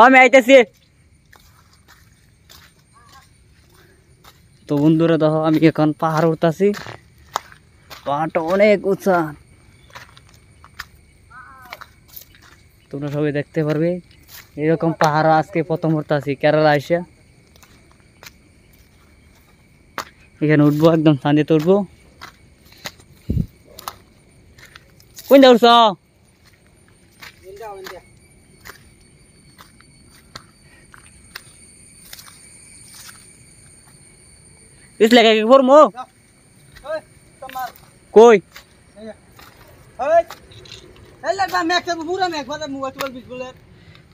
আমি আইতেছি। তো বন্ধুরা দেখো আমি এখন পাহাড় উঠতেছি। পাহাড়টা অনেক উঁচা, তোমরা সবাই দেখতে পারবে। এরকম পাহাড় আজকে প্রথম উঠতেছি কেরালা এসে। এখানে উঠবো, একদম শান্তিতে উঠবো। কোন উঠছ? इसलिए क्या बोर मो कोई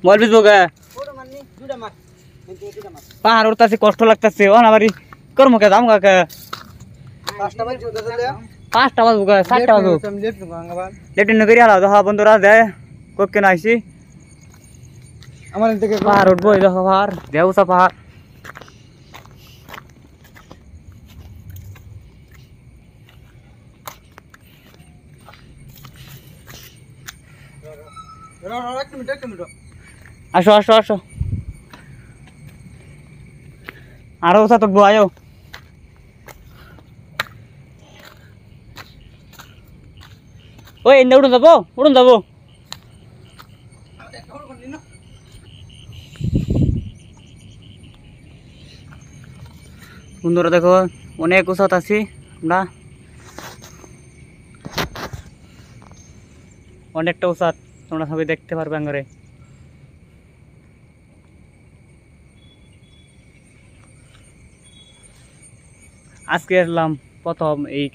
मोबाइल बीच बोगा पहाड़ उड़ता से कष्ट लगता से वो हमारी कर मुके दाम का 5টা বাজে बोगा 7টা বাজে लेट नगरी आला तो हाँ बंदूरा जाए कोक के नाइसी हमारे इनके पहाड़ उठबो इधर पहाड़ देव सा पहाड़ আসো আসো আসো আরো উঠা তো আয়ো। ওই এনে উঠুন যাবো বন্ধুরা দেখো অনেক উঁচাত আছি আমরা, অনেকটা উঁচাত তোমরা সবাই দেখতে পারবে আঙ্গরে। আজকে এলাম প্রথম এই